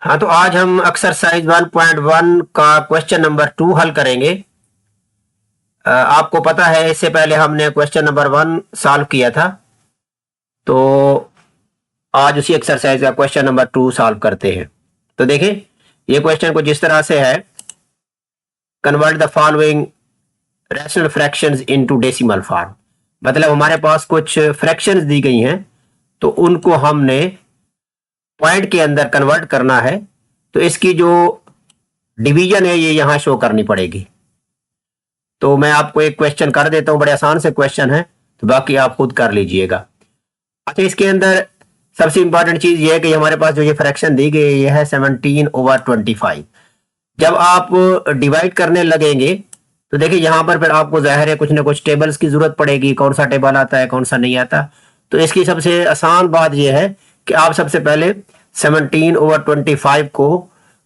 हाँ, तो आज हम एक्सरसाइज 1.1 का क्वेश्चन नंबर 2 हल करेंगे। आपको पता है इससे पहले हमने क्वेश्चन नंबर 1 सॉल्व किया था, तो आज उसी एक्सरसाइज का क्वेश्चन नंबर 2 सॉल्व करते हैं। तो देखिए, ये क्वेश्चन कुछ इस तरह से है, convert the following rational fractions into decimal form. मतलब हमारे पास कुछ फ्रैक्शंस दी गई हैं, तो उनको हमने पॉइंट के अंदर कन्वर्ट करना है। तो इसकी जो डिवीजन है ये यहां शो करनी पड़ेगी। तो मैं आपको एक क्वेश्चन कर देता हूं, बड़े आसान से क्वेश्चन है, तो बाकी आप खुद कर लीजिएगा। अच्छा, इसके अंदर सबसे इंपॉर्टेंट चीज ये है कि हमारे पास जो ये फ्रैक्शन दी गई है 17/25। जब आप डिवाइड करने लगेंगे तो देखिए यहां पर फिर आपको जाहिर है कुछ ना कुछ टेबल्स की जरूरत पड़ेगी, कौन सा टेबल आता है कौन सा नहीं आता। तो इसकी सबसे आसान बात यह है कि आप सबसे पहले 17/25 को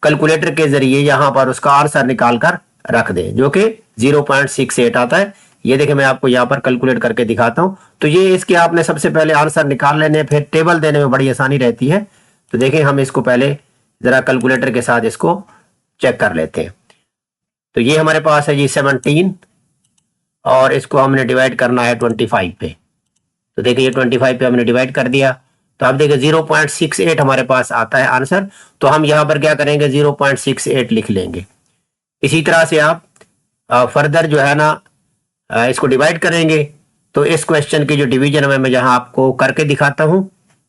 कैलकुलेटर के जरिए यहां पर उसका आंसर निकाल कर रख दें, जो कि 0.68 आता है। ये देखिए मैं आपको यहाँ पर कैलकुलेट करके दिखाता हूँ। तो ये इसके आपने सबसे पहले आंसर निकाल लेने, फिर टेबल देने में बड़ी आसानी रहती है। तो देखिए हम इसको पहले जरा कैलकुलेटर के साथ इसको चेक कर लेते हैं। तो ये हमारे पास है जी 17, और इसको हमने डिवाइड करना है 25 पे। तो देखिए ये 25 पे हमने डिवाइड कर दिया, तो आप देखिए 0.68 हमारे पास आता है आंसर। तो हम यहाँ पर क्या करेंगे, 0.68 लिख लेंगे। इसी तरह से आप फर्दर जो है ना इसको डिवाइड करेंगे। तो इस क्वेश्चन की जो डिवीजन है मैं जहां आपको करके दिखाता हूं,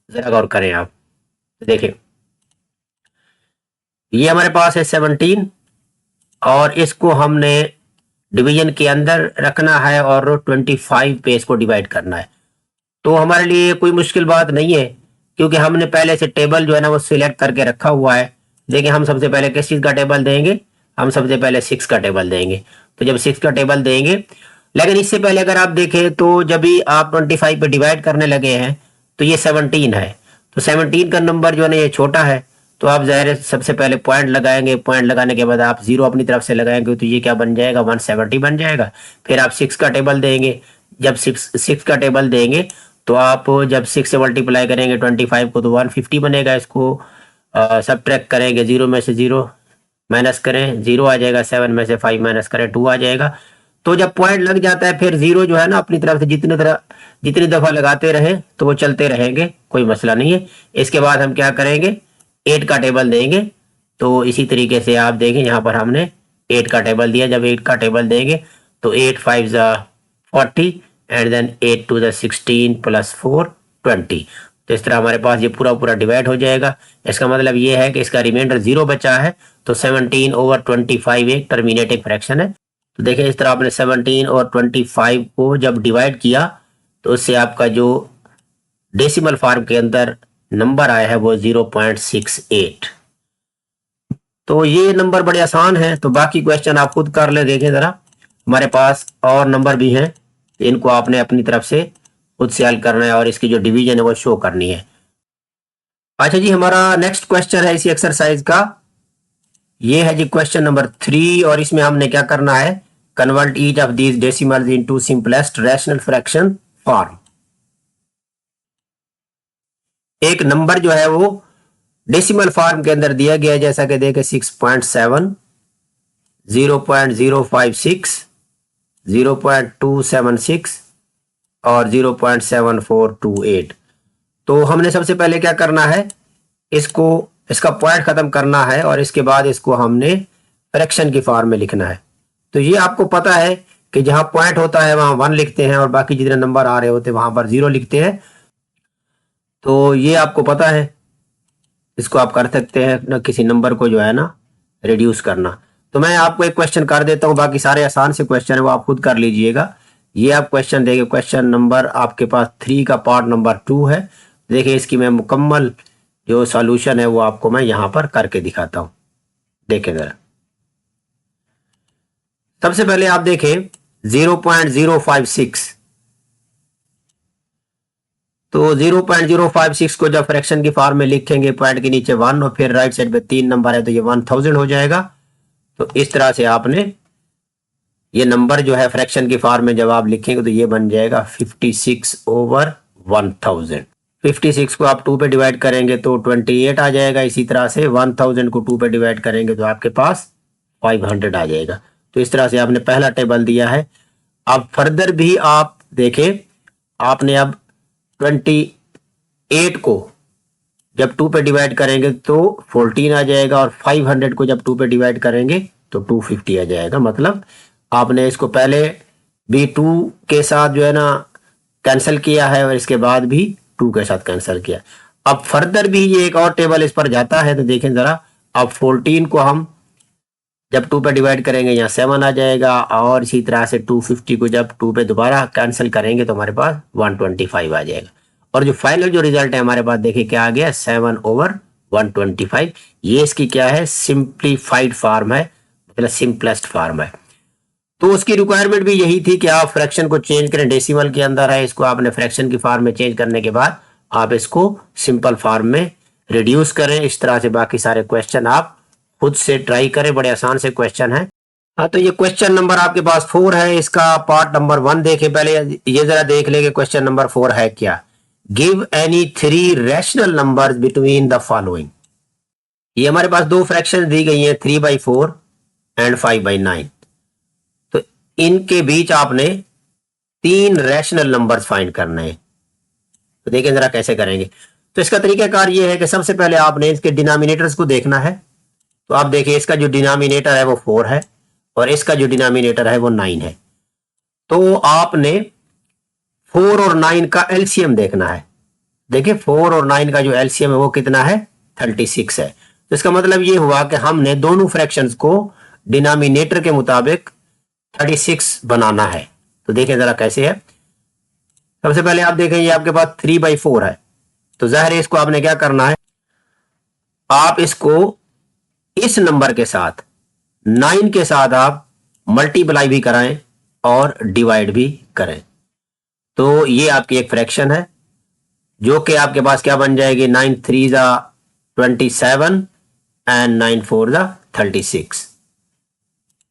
जरा गौर करें आप। देखिए ये हमारे पास है 17, और इसको हमने डिवीजन के अंदर रखना है और 25 पे इसको डिवाइड करना है। तो हमारे लिए कोई मुश्किल बात नहीं है, क्योंकि हमने पहले से टेबल जो है ना वो सिलेक्ट करके रखा हुआ है। देखिए हम सबसे पहले किस चीज का टेबल देंगे, हम सबसे पहले 6 का टेबल देंगे। तो जब 6 का टेबल देंगे, लेकिन इससे पहले अगर आप देखें तो जब भी आप 25 पे डिवाइड करने लगे हैं तो ये 17 है। तो 17 का नंबर जो है ना ये छोटा है, तो आप जाहिर है सबसे पहले पॉइंट लगाएंगे, पॉइंट लगाने के बाद आप जीरो अपनी तरफ से लगाएंगे, तो ये क्या बन जाएगा, 170 बन जाएगा। फिर आप 6 का टेबल देंगे, जब 6 का टेबल देंगे तो आप जब 6 से मल्टीप्लाई करेंगे 25 को तो 150 बनेगा। इसको सब ट्रैक करेंगे, जीरो में से जीरो माइनस करें, जीरो आ जाएगा, 7 में से 5 माइनस करें 2 आ जाएगा। तो जब पॉइंट लग जाता है फिर जीरो जो है ना अपनी तरफ से जितनी दफा लगाते रहे तो वो चलते रहेंगे, कोई मसला नहीं है। इसके बाद हम क्या करेंगे, 8 का टेबल देंगे। तो इसी तरीके से आप देखें यहाँ पर हमने 8 का टेबल दिया। जब 8 का टेबल देंगे तो 8 5 40 एंड देन 8 2 16 प्लस 4 20। तो इस तरह हमारे पास ये पूरा पूरा डिवाइड हो जाएगा। इसका मतलब ये है कि इसका रिमाइंडर 0 बचा है। तो 17/25 एक टर्मिनेटिंग फ्रैक्शन है। तो देखिए इस तरह आपने 17 और 25 को जब डिवाइड किया तो उससे आपका जो डेसिमल फॉर्म के अंदर नंबर आया है वो 0.68। तो ये नंबर बड़े आसान है, तो बाकी क्वेश्चन आप खुद कर ले। देखें जरा, हमारे पास और नंबर भी हैं, इनको आपने अपनी तरफ से खुद से हल करना है और इसकी जो डिवीजन है वो शो करनी है। अच्छा जी, हमारा नेक्स्ट क्वेश्चन है इसी एक्सरसाइज का, ये है जी क्वेश्चन नंबर 3, और इसमें हमने क्या करना है, convert each of these decimals into simplest rational fraction form. एक नंबर जो है वो डेसिमल फॉर्म के अंदर दिया गया है, जैसा कि देखें 6.7, 0.056, 0.276 और 0.7428। तो हमने सबसे पहले क्या करना है, इसका पॉइंट खत्म करना है और इसके बाद इसको हमने फ्रैक्शन की फॉर्म में लिखना है। तो ये आपको पता है कि जहां पॉइंट होता है वहां 1 लिखते हैं और बाकी जितने नंबर आ रहे होते हैं वहां पर 0 लिखते हैं। तो ये आपको पता है, इसको आप कर सकते हैं ना, किसी नंबर को जो है ना रिड्यूस करना। तो मैं आपको एक क्वेश्चन कर देता हूं, बाकी सारे आसान से क्वेश्चन है वो आप खुद कर लीजिएगा। ये आप क्वेश्चन देखिए, क्वेश्चन नंबर आपके पास 3 का पार्ट नंबर 2 है। देखिए इसकी मैं मुकम्मल जो सॉल्यूशन है वो आपको मैं यहां पर करके दिखाता हूं। देखें जरा, सबसे पहले आप देखें 0.056। तो 0.056 को जब फ्रैक्शन की फॉर्म में लिखेंगे, पॉइंट के नीचे 1 और फिर राइट साइड पे 3 नंबर है तो ये 1000 हो जाएगा। तो इस तरह से आपने ये नंबर जो है फ्रैक्शन की फॉर्म में जब आप लिखेंगे तो ये बन जाएगा 56/1000। 56 को आप 2 पे डिवाइड करेंगे तो 28 आ जाएगा। इसी तरह से 1000 को 2 पे डिवाइड करेंगे तो आपके पास 500 आ जाएगा। तो इस तरह से आपने पहला टेबल दिया है। अब फर्दर भी आप देखें, आपने अब 28 को जब 2 पे डिवाइड करेंगे तो 14 आ जाएगा, और 500 को जब 2 पे डिवाइड करेंगे तो 250 आ जाएगा। मतलब आपने इसको पहले भी 2 के साथ जो है ना कैंसिल किया है, और इसके बाद भी 2 के साथ कैंसिल किया। अब फर्दर भी ये एक और टेबल इस पर जाता है, तो देखें जरा। अब 14 को हम जब 2 पे डिवाइड करेंगे यहाँ 7 आ जाएगा, और इसी तरह से 250 को जब 2 पे दोबारा कैंसिल करेंगे तो हमारे पास 125 आ जाएगा। और जो फाइनल जो रिजल्ट है हमारे पास, देखिए क्या आ गया, 7/125। ये इसकी क्या है, सिंप्लीफाइड फॉर्म है, मतलब सिंपलेस्ट फॉर्म है। तो उसकी रिक्वायरमेंट भी यही थी कि आप फ्रैक्शन को चेंज करें, डेसिमल के अंदर है, इसको आपने फ्रैक्शन की फॉर्म में चेंज करने के बाद आप इसको सिंपल फॉर्म में रिड्यूस करें। इस तरह से बाकी सारे क्वेश्चन आप खुद से ट्राई करें, बड़े आसान से क्वेश्चन है। हाँ, तो ये क्वेश्चन नंबर आपके पास 4 है। इसका पार्ट नंबर 1 देखें पहले, ये जरा देख लेंगे क्वेश्चन नंबर 4 है क्या। Give any 3 rational numbers between the following. ये हमारे पास दो फ्रैक्शन दी गई हैं, 3/4 एंड 5/9। तो इनके बीच आपने 3 रैशनल नंबर्स फाइंड करने हैं। तो देखें जरा कैसे करेंगे। तो इसका तरीकाकार ये है कि सबसे पहले आपने इसके डिनोमिनेटर्स को देखना है। तो आप देखिए, इसका जो डिनोमिनेटर है वो 4 है, और इसका जो डिनोमिनेटर है वो 9 है। तो आपने 4 और 9 का एलसीएम देखना है। देखिए 4 और 9 का जो एलसीएम है वो कितना है, 36 है। तो इसका मतलब ये हुआ कि हमने दोनों फ्रैक्शंस को डिनोमिनेटर के मुताबिक 36 बनाना है। तो देखें जरा कैसे है। सबसे पहले आप देखें, ये आपके पास 3/4 है, तो जाहिर है इसको आपने क्या करना है, आप इसको इस नंबर के साथ 9 के साथ आप मल्टीप्लाई भी कराएं और डिवाइड भी करें। तो ये आपकी एक फ्रैक्शन है जो कि आपके पास क्या बन जाएगी, 9 3 ज़ा 27 एंड 9 4 ज़ा 36।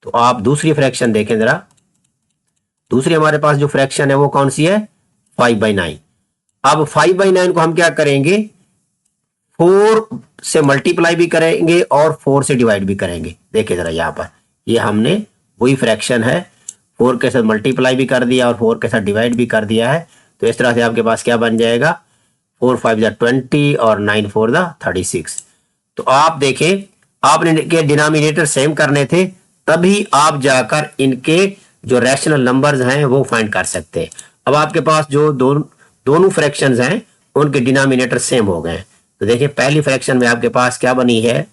तो आप दूसरी फ्रैक्शन देखें जरा। दूसरी हमारे पास जो फ्रैक्शन है वो कौन सी है, 5/9। अब 5/9 को हम क्या करेंगे, 4 से मल्टीप्लाई भी करेंगे और 4 से डिवाइड भी करेंगे। देखिए जरा यहाँ पर, ये हमने वही फ्रैक्शन है, 4 के साथ मल्टीप्लाई भी कर दिया और 4 के साथ डिवाइड भी कर दिया है। तो इस तरह से आपके पास क्या बन जाएगा, 4 5 ज़ा 20 और 9 4 ज़ा 36। तो आप देखें, आपने इनके डिनोमिनेटर सेम करने थे, तभी आप जाकर इनके जो रैशनल नंबर्स हैं वो फाइंड कर सकते हैं। अब आपके पास जो दोनों फ्रैक्शंस हैं उनके डिनोमिनेटर सेम हो गए। तो देखिए पहली फ्रैक्शन में आपके पास क्या बनी है,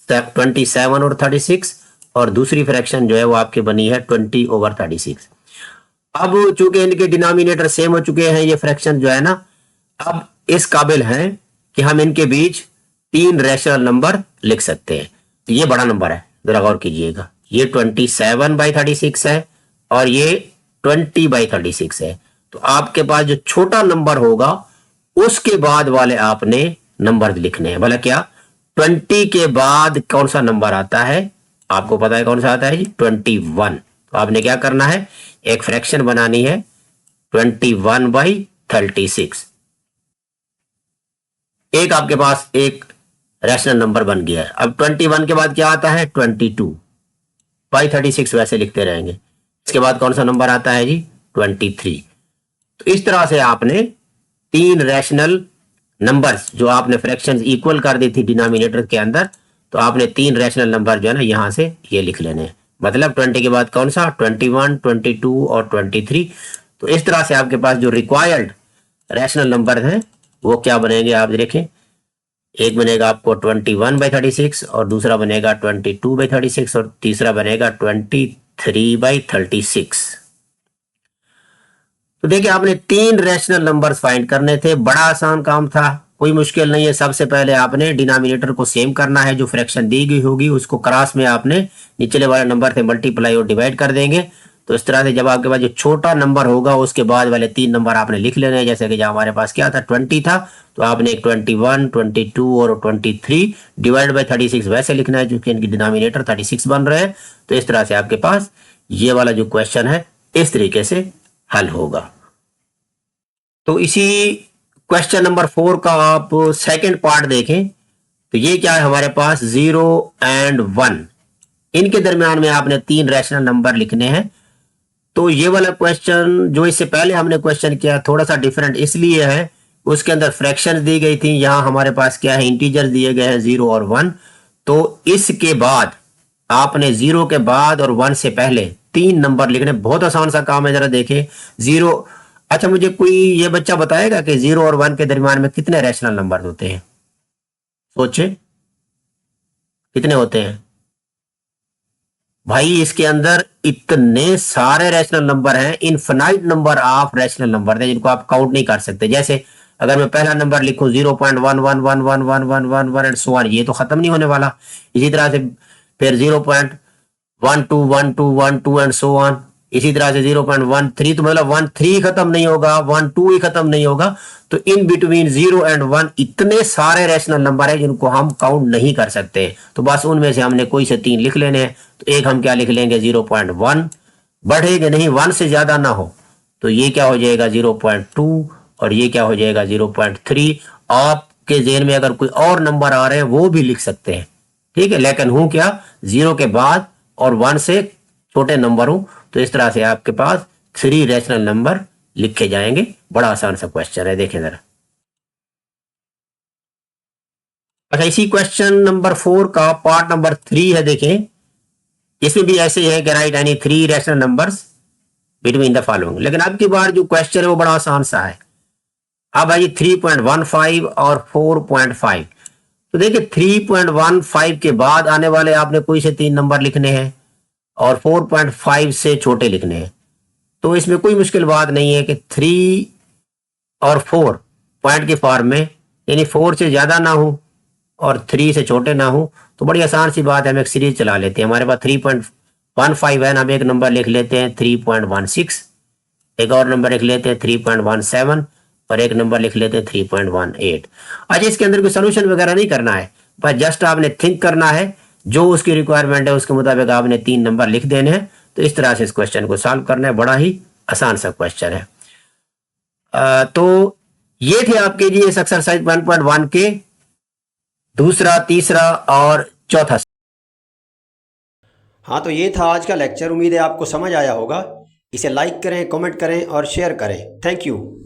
27 और 36, और दूसरी फ्रैक्शन जो है वो आपकी बनी है 20/36। अब चूंकि इनके डिनोमिनेटर सेम हो चुके हैं, ये फ्रैक्शन जो है ना अब इस काबिल हैं कि हम इनके बीच 3 रैशनल नंबर लिख सकते हैं। तो ये बड़ा नंबर है, जरा गौर कीजिएगा। ये 27/36 है और ये 20/36 है। तो आपके पास जो छोटा नंबर होगा उसके बाद वाले आपने नंबर लिखने हैं। भला क्या 20 के बाद कौन सा नंबर आता है, आपको पता है कौन सा आता है जी, 21। तो आपने क्या करना है, एक फ्रैक्शन बनानी है 21/36। एक आपके पास एक रैशनल नंबर बन गया है। अब 21 के बाद क्या आता है, 22/36 वैसे लिखते रहेंगे। इसके बाद कौन सा नंबर आता है जी, 23। तो इस तरह से आपने 3 रैशनल नंबर्स जो आपने फ्रैक्शंस इक्वल कर दी थी डिनोमिनेटर के अंदर, तो आपने 3 रैशनल नंबर जो है ना यहां से ये लिख लेने हैं। मतलब 20 के बाद कौन सा, 21 22 और 23। तो इस तरह से आपके पास जो रिक्वायर्ड रैशनल नंबर हैं वो क्या बनेंगे, आप देखें। एक बनेगा आपको 21/36 और दूसरा बनेगा 22/36 और तीसरा बनेगा 23/36। तो देखिए आपने 3 रैशनल नंबर्स फाइंड करने थे, बड़ा आसान काम था, कोई मुश्किल नहीं है। सबसे पहले आपने डिनोमिनेटर को सेम करना है, जो फ्रैक्शन दी गई होगी उसको क्रॉस में आपने निचले वाले नंबर से मल्टीप्लाई और डिवाइड कर देंगे। तो इस तरह से जब आपके पास जो छोटा नंबर होगा उसके बाद वाले 3 नंबर आपने लिख लेने हैं। जैसे कि जब हमारे पास क्या था, 20 था, तो आपने 21 22 और 23 डिवाइड बाई 36 वैसे लिखना है, क्योंकि इनकी डिनोमिनेटर 36 बन रहे हैं। तो इस तरह से आपके पास ये वाला जो क्वेश्चन है इस तरीके से हल होगा। तो इसी क्वेश्चन नंबर 4 का आप सेकंड पार्ट देखें तो ये क्या है हमारे पास 0 एंड 1, इनके दरमियान में आपने 3 रैशनल नंबर लिखने हैं। तो ये वाला क्वेश्चन जो इससे पहले हमने क्वेश्चन किया थोड़ा सा डिफरेंट इसलिए है, उसके अंदर फ्रैक्शंस दी गई थी, यहां हमारे पास क्या है इंटीजर्स दिए गए हैं 0 और 1। तो इसके बाद आपने 0 के बाद और 1 से पहले 3 नंबर लिखने, बहुत आसान सा काम है, जरा देखें। 0, अच्छा मुझे कोई ये बच्चा बताएगा कि 0 और 1 के दरमियान में कितने रैशनल नंबर होते हैं? सोचे कितने होते हैं भाई? इसके अंदर इतने सारे रैशनल नंबर हैं, infinite number of rational number हैं जिनको आप काउंट नहीं कर सकते। जैसे अगर मैं पहला नंबर लिखूं 0.11111111 एंड सो ऑन, ये तो खत्म नहीं होने वाला। इसी तरह से फिर 0.121212 एंड सो ऑन, इसी तरह से 0.13, तो मतलब 13 खत्म नहीं होगा, 12 ही खत्म नहीं होगा। तो इन बिटवीन 0 एंड 1 इतने सारे रैशनल नंबर है जिनको हम काउंट नहीं कर सकते। तो बस उनमें से हमने कोई से 3 लिख लेने हैं। तो एक हम क्या लिख लेंगे 0.1, बढ़ेगा नहीं, 1 से ज्यादा ना हो, तो ये क्या हो जाएगा 0.2 और ये क्या हो जाएगा 0.3। आपके जेहन में अगर कोई और नंबर आ रहे हैं वो भी लिख सकते हैं, ठीक है, लेकिन हूं क्या 0 के बाद और 1 से छोटे नंबर हूं। तो इस तरह से आपके पास 3 रैशनल नंबर लिखे जाएंगे। बड़ा आसान सा क्वेश्चन है, देखें जरा। अच्छा, इसी क्वेश्चन नंबर 4 का पार्ट नंबर 3 है, देखें। इसमें भी ऐसे ही है कि right any 3 rational numbers between the following, लेकिन अब की बार जो क्वेश्चन है वो बड़ा आसान सा है। अब आइए 3.15 और 4.5। तो देखिए 3.15 के बाद आने वाले आपने कोई से 3 नंबर लिखने हैं और 4.5 से छोटे लिखने हैं। तो इसमें कोई मुश्किल बात नहीं है कि 3 और 4 पॉइंट के फॉर्म में, यानी 4 से ज्यादा ना हो और 3 से छोटे ना हो। तो बड़ी आसान सी बात है, हम एक सीरीज चला लेते हैं। हमारे पास 3.15 है, हम एक नंबर लिख लेते हैं 3.16, एक और नंबर लिख लेते हैं 3.17 और एक नंबर लिख लेते हैं 3.18। अच्छा, इसके अंदर कोई सोल्यूशन वगैरह नहीं करना है, बस जस्ट आपने थिंक करना है, जो उसकी रिक्वायरमेंट है उसके मुताबिक आपने 3 नंबर लिख देने हैं। तो इस तरह से इस क्वेश्चन को सॉल्व करना है, बड़ा ही आसान सा क्वेश्चन है। तो ये थे आपके जी इस एक्सरसाइज 1.1 के दूसरा, तीसरा और चौथा। हाँ, तो ये था आज का लेक्चर। उम्मीद है आपको समझ आया होगा। इसे लाइक करें, कमेंट करें और शेयर करें। Thank you.